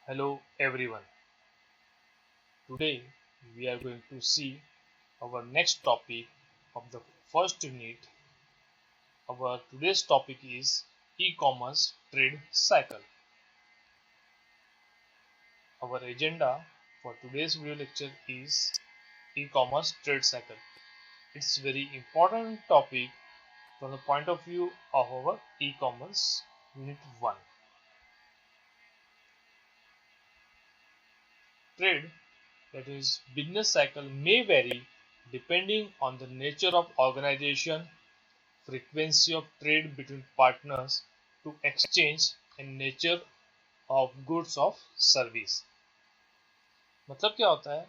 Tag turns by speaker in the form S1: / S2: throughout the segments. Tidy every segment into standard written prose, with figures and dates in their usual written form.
S1: Hello everyone. Today we are going to see our next topic of the first unit. Our today's topic is e-commerce trade cycle. Our agenda for today's video lecture is e-commerce trade cycle. It's very important topic from the point of view of our e-commerce unit 1. Trade, that is business cycle, may vary depending on the nature of organization, frequency of trade between partners to exchange and nature of goods of service. मतलब क्या होता है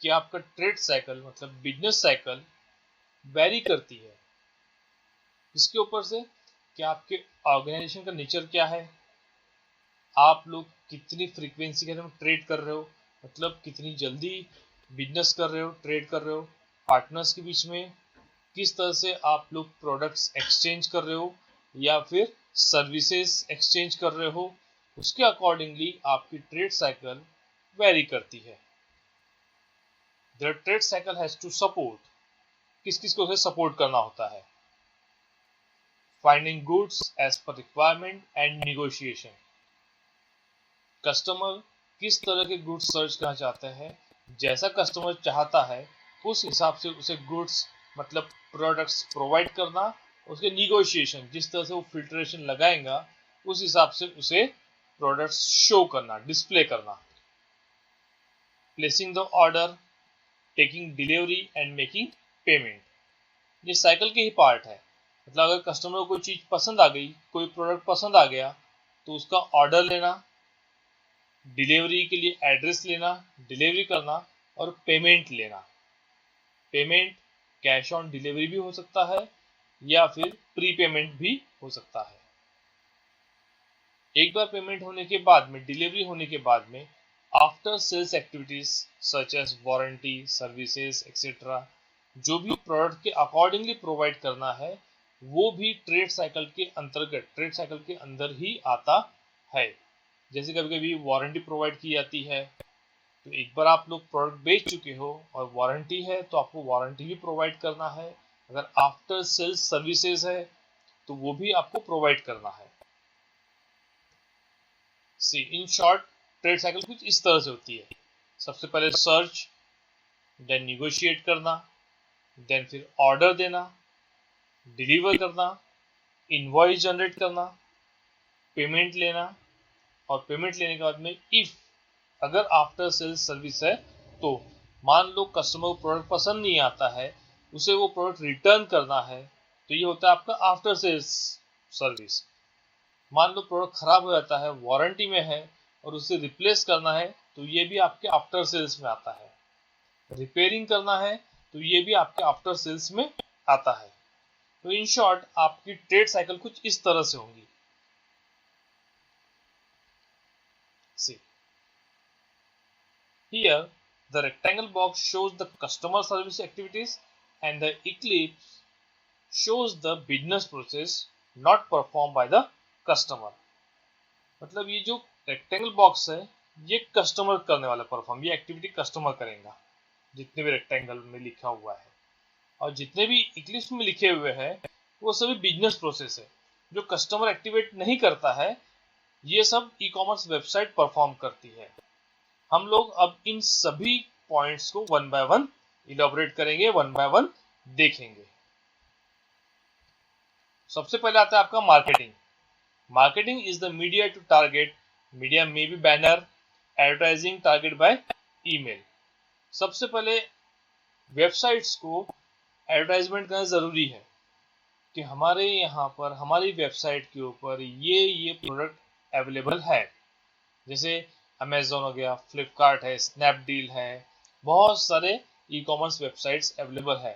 S1: कि आपका trade cycle मतलब business cycle vary करती है इसके ऊपर से कि आपके ऑर्गेनाइजेशन का नेचर क्या है, आप लोग कितनी फ्रीक्वेंसी के साथ ट्रेड कर रहे हो, मतलब कितनी जल्दी बिजनेस कर रहे हो, ट्रेड कर रहे हो, पार्टनर्स के बीच में किस तरह से आप लोग प्रोडक्ट्स एक्सचेंज कर रहे हो या फिर सर्विसेज एक्सचेंज कर रहे हो, उसके अकॉर्डिंगली आपकी ट्रेड साइकिल वेरी करती है। The trade cycle has to support, किस किस को सपोर्ट करना होता है, finding goods as per requirement and negotiation, customer किस तरह के गुड्स सर्च करना चाहते हैं, जैसा कस्टमर चाहता है उस हिसाब से उसे गुड्स मतलब प्रोडक्ट्स प्रोवाइड करना, उसके निगोशिएशन जिस तरह से वो फिल्ट्रेशन लगाएगा उस हिसाब से उसे प्रोडक्ट्स शो करना, डिस्प्ले करना, placing the order, taking delivery and making payment. ये साइकिल के ही पार्ट है। मतलब अगर कस्टमर को कोई चीज़ पसंद आ गई, कोई प्रोडक्ट पसंद आ गया तो उसका ऑर्डर लेना, डिलीवरी के लिए एड्रेस लेना, डिलीवरी करना और पेमेंट लेना। पेमेंट कैश ऑन डिलीवरी भी हो सकता है या फिर प्री पेमेंट भी हो सकता है। एक बार पेमेंट होने के बाद में, डिलीवरी होने के बाद में after sales activities such as warranty, services etcetera, जो भी प्रोडक्ट के अकॉर्डिंगली प्रोवाइड करना है वो भी ट्रेड साइकिल के अंतर्गत, ट्रेड साइकिल के अंदर ही आता है। जैसे कभी कभी वारंटी प्रोवाइड की जाती है, तो एक बार आप लोग प्रोडक्ट बेच चुके हो और वारंटी है तो आपको वारंटी भी प्रोवाइड करना है। अगर आफ्टर सेल्स सर्विसेज है तो वो भी आपको प्रोवाइड करना है। सी इन शॉर्ट ट्रेड साइकिल कुछ इस तरह से होती है। सबसे पहले सर्च, देन निगोशिएट करना, देन फिर ऑर्डर देना, डिलीवर करना, इनवॉइस जनरेट करना, पेमेंट लेना, और पेमेंट लेने के बाद में इफ अगर आफ्टर सेल्स सर्विस है तो मान लो कस्टमर को प्रोडक्ट पसंद नहीं आता है, उसे वो प्रोडक्ट रिटर्न करना है, तो ये होता है आपका आफ्टर सेल्स सर्विस। मान लो प्रोडक्ट खराब हो जाता है, वारंटी में है और उसे रिप्लेस करना है, तो ये भी आपके आफ्टर सेल्स में आता है। रिपेयरिंग करना है तो ये भी आपके आफ्टर सेल्स में आता है। तो इन शॉर्ट आपकी ट्रेड साइकिल कुछ इस तरह से होंगी। See, here the rectangle box shows the customer service activities and the eclipse shows the business process not performed by the customer। मतलब ये जो रेक्टेंगल बॉक्स है ये कस्टमर करने वाला परफॉर्म, ये एक्टिविटी कस्टमर करेगा जितने भी रेक्टेंगल में लिखा हुआ है, और जितने भी इक्लिप्स में लिखे हुए हैं वो सभी बिजनेस प्रोसेस है। जो कस्टमर एक्टिवेट नहीं करता है ये सब ई कॉमर्स वेबसाइट परफॉर्म करती है। हम लोग अब इन सभी पॉइंट्स को वन बाय वन इलॉबरेट करेंगे, वन बाय वन देखेंगे। सबसे पहले आता है आपका marketing. Marketing is the media to target. Media may be banner, advertising target by email। सबसे पहले वेबसाइट्स को एडवर्टाइजमेंट करना ज़रूरी है कि हमारे यहाँ पर, हमारी वेबसाइट के ऊपर ये प्रोडक्ट अवेलेबल है। जैसे अमेजोन हो गया, फ्लिपकार्ट है, स्नैपडील है, बहुत सारे ई कॉमर्स वेबसाइट्स अवेलेबल है।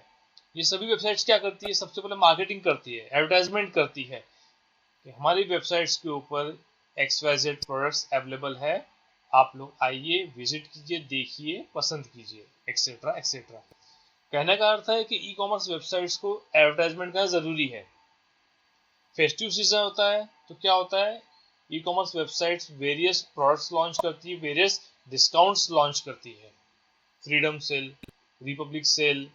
S1: ये सभी वेबसाइट्स क्या करती है, सबसे पहले मार्केटिंग करती है, एडवर्टाइजमेंट करती है कि हमारी वेबसाइट्स के ऊपर XYZ प्रोडक्ट्स अवेलेबल है, आप लोग आइए, विजिट कीजिए, देखिए, पसंद कीजिए, एक्सेट्रा एक्सेट्रा। कहने का अर्थ है कि ई कॉमर्स वेबसाइट्स को एडवर्टाइजमेंट करना ज़रूरी है। फेस्टिव सीजन होता है तो क्या होता है, e commerce websites various products launch करती है, वेरियस डिस्काउंट्स लॉन्च करती है। फ्रीडम सेल, रिपब्लिक सेल,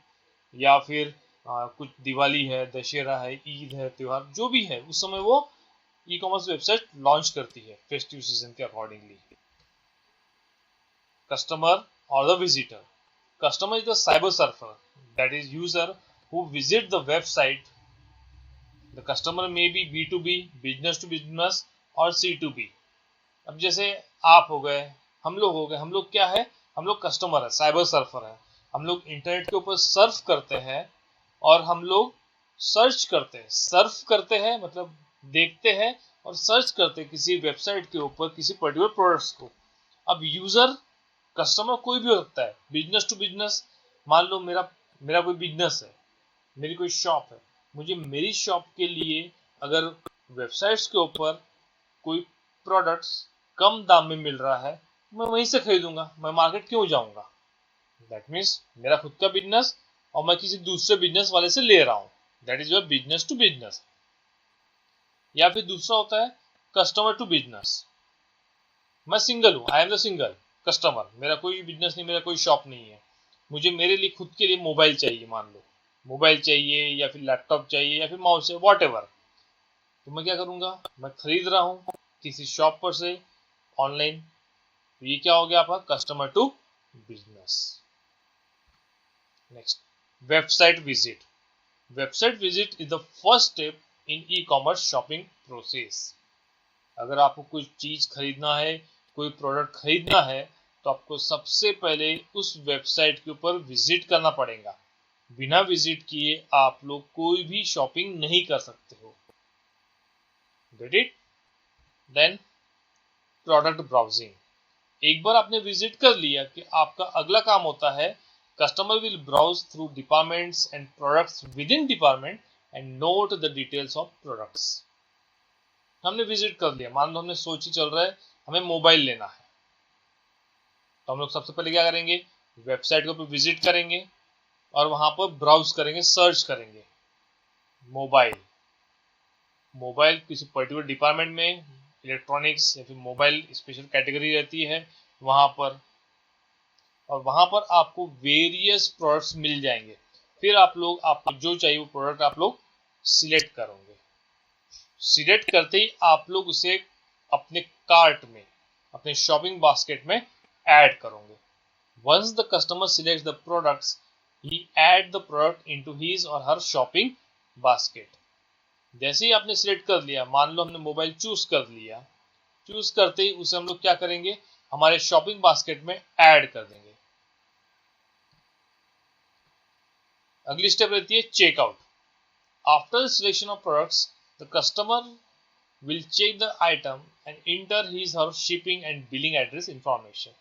S1: या फिर कुछ दिवाली है, दशहरा है, ईद है, त्योहार जो भी है, उस समय वो ई कॉमर्स वेबसाइट लॉन्च करती है फेस्टिव सीजन के accordingly. Customer or the visitor. Customer is the cyber surfer, that is user who visit the website. The customer may be B2B, business to business और C2B. अब जैसे आप हो गए, हम लोग क्या है, हम लोग कस्टमर है, साइबर सर्फर है। हम लोग इंटरनेट के ऊपर सर्फ करते हैं और हम लोग सर्च करते हैं। सर्फ करते हैं मतलब देखते हैं और सर्च करते हैं किसी वेबसाइट के ऊपर किसी पर्टिकुलर प्रोडक्ट्स को। अब यूजर कस्टमर कोई भी हो सकता है, बिजनेस टू बिजनेस। मान लो मेरा मेरा कोई बिजनेस है, मेरी कोई शॉप है, मुझे मेरी शॉप के लिए अगर वेबसाइट्स के ऊपर कोई प्रोडक्ट्स कम दाम में मिल रहा है, मैं वहीं से खरीदूंगा, मैं मार्केट क्यों जाऊंगा। दैट मीन्स मेरा खुद का बिजनेस और मैं किसी दूसरे बिजनेस वाले से ले रहा हूँ, that is your business to business. या फिर दूसरा होता है कस्टमर टू बिजनेस। मैं सिंगल हूँ, I am the single customer, मेरा कोई बिजनेस नहीं, मेरा कोई शॉप नहीं है, मुझे मेरे लिए खुद के लिए मोबाइल चाहिए, मान लो मोबाइल चाहिए या फिर लैपटॉप चाहिए या फिर माउस है, वॉट एवर। तो मैं क्या करूँगा, मैं खरीद रहा हूँ किसी शॉप पर से ऑनलाइन। तो ये क्या हो गया आपका customer to business. Next, website visit. Website visit is the first step in e commerce shopping process. अगर आपको कुछ चीज खरीदना है, कोई प्रोडक्ट खरीदना है, तो आपको सबसे पहले उस वेबसाइट के ऊपर विजिट करना पड़ेगा। बिना विजिट किए आप लोग कोई भी शॉपिंग नहीं कर सकते हो। Get it? Then product browsing. एक बार आपने विजिट कर लिया कि आपका अगला काम होता है customer will browse through departments and products with in department and note the details of products. हमने विजिट कर लिया, मान लो हमने सोची चल रहा है हमें मोबाइल लेना है, तो हम लोग सबसे पहले क्या करेंगे, वेबसाइट के ऊपर विजिट करेंगे और वहां पर ब्राउज करेंगे, सर्च करेंगे मोबाइल। मोबाइल किसी पर्टिकुलर डिपार्टमेंट में, इलेक्ट्रॉनिक्स या फिर मोबाइल स्पेशल कैटेगरी रहती है वहां पर, और वहां पर आपको वेरियस प्रोडक्ट्स मिल जाएंगे। फिर आप लोग आपको जो चाहिए वो प्रोडक्ट आप लोग सिलेक्ट करोगे। सिलेक्ट करते ही आप लोग उसे अपने कार्ट में, अपने शॉपिंग बास्केट में ऐड करोगे। Once the customer selects the products, he add the product into his or her shopping basket. जैसे ही आपने सिलेक्ट कर लिया, मान लो हमने मोबाइल चूज कर लिया, चूज करते ही उसे हम लोग क्या करेंगे, हमारे शॉपिंग बास्केट में ऐड कर देंगे। अगली स्टेप रहती है checkout. After selection of products, the customer will check the item and enter his or shipping and billing address information.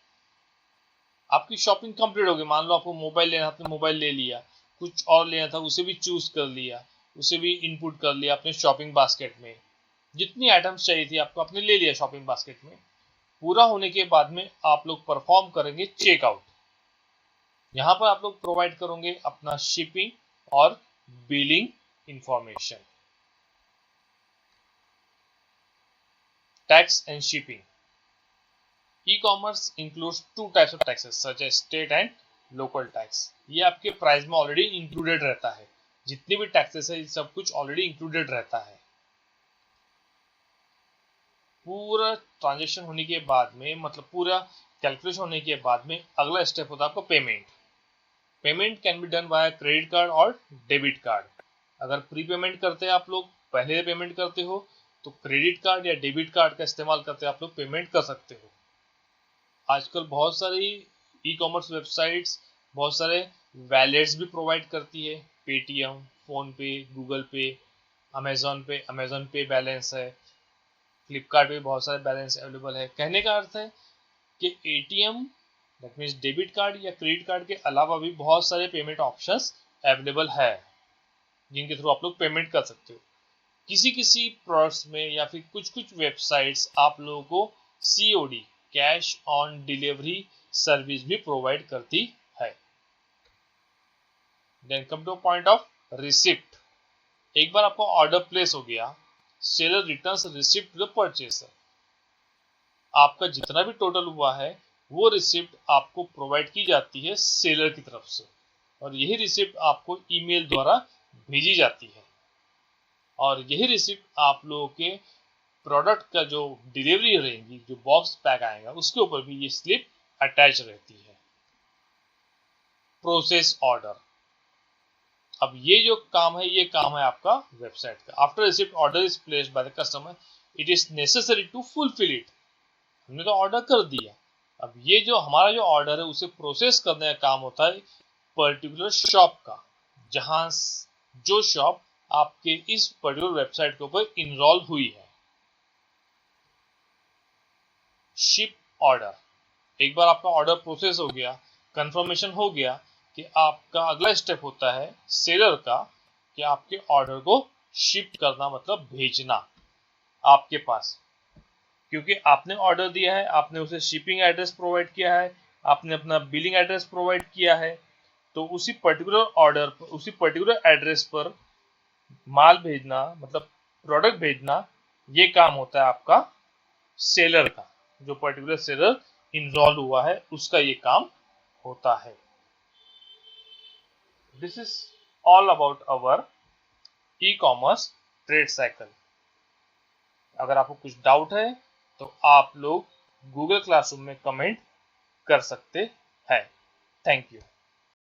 S1: आपकी शॉपिंग कंप्लीट हो गई, मान लो आपको मोबाइल लेना, आपने मोबाइल ले लिया, कुछ और लेना था उसे भी चूज कर लिया, उसे भी इनपुट कर लिया अपने शॉपिंग बास्केट में। जितनी आइटम्स चाहिए थी आपको आपने ले लिया शॉपिंग बास्केट में। पूरा होने के बाद में आप लोग परफॉर्म करेंगे चेकआउट। यहाँ पर आप लोग प्रोवाइड करोगे अपना शिपिंग और billing information. Tax and shipping. E-commerce includes two types of taxes such as state and local tax. ये आपके प्राइस में ऑलरेडी इंक्लूडेड रहता है, जितने भी टैक्सेस है सब कुछ ऑलरेडी इंक्लूडेड रहता है। पूरा ट्रांजेक्शन होने के बाद में, मतलब पूरा कैलकुलेशन होने के बाद में अगला स्टेप होता है आपका payment. Payment can be done by credit card और डेबिट कार्ड। अगर प्री पेमेंट करते हैं आप लोग, पहले पेमेंट करते हो, तो क्रेडिट कार्ड या डेबिट कार्ड का इस्तेमाल करते आप लोग पेमेंट कर सकते हो। आजकल बहुत सारी ई कॉमर्स वेबसाइट्स बहुत सारे वैलेट्स भी प्रोवाइड करती है, पेटीएम, फोन पे, गूगल पे, अमेजोन पे बैलेंस है, फ्लिपकार्ट पे बहुत सारे बैलेंस अवेलेबल है। कहने का अर्थ है कि ATM that means debit card या क्रेडिट कार्ड के अलावा भी बहुत सारे पेमेंट ऑप्शंस अवेलेबल है जिनके थ्रू आप लोग पेमेंट कर सकते हो। किसी किसी प्रोडक्ट्स में या फिर कुछ वेबसाइट्स आप लोगों को COD, cash on delivery service भी प्रोवाइड करती है। Then come to point of receipt. एक बार आपको ऑर्डर प्लेस हो गया, seller returns receipt to the purchaser. आपका जितना भी टोटल हुआ है वो रिसिप्ट आपको प्रोवाइड की जाती है सेलर की तरफ से, और यही रिसिप्ट आपको ईमेल द्वारा भेजी जाती है, और यही रिसिप्ट आप लोगों के प्रोडक्ट का जो डिलीवरी रहेगी, जो बॉक्स पैक आएगा, उसके ऊपर भी ये स्लिप अटैच रहती है। प्रोसेस ऑर्डर, अब ये जो काम है, ये काम है आपका वेबसाइट का। After receipt order is placed by the customer, it is necessary to fulfil it. हमने तो ऑर्डर कर दिया, अब ये जो हमारा जो ऑर्डर है उसे प्रोसेस करने का काम होता है पर्टिकुलर शॉप का, जहां जो शॉप आपके इस पर्टिकुलर वेबसाइट के ऊपर इनरोल हुई है। शिप ऑर्डर, एक बार आपका ऑर्डर प्रोसेस हो गया, कंफर्मेशन हो गया कि आपका अगला स्टेप होता है सेलर का कि आपके ऑर्डर को शिप करना, मतलब भेजना आपके पास, क्योंकि आपने ऑर्डर दिया है, आपने उसे शिपिंग एड्रेस प्रोवाइड किया है, आपने अपना बिलिंग एड्रेस प्रोवाइड किया है, तो उसी पर्टिकुलर ऑर्डर पर, उसी पर्टिकुलर एड्रेस पर माल भेजना, मतलब प्रोडक्ट भेजना, ये काम होता है आपका सेलर का। जो पर्टिकुलर सेलर इन्वॉल्व हुआ है उसका ये काम होता है। This is all about our e commerce trade cycle. अगर आपको कुछ डाउट है तो आप लोग गूगल क्लासरूम में कमेंट कर सकते हैं। Thank you.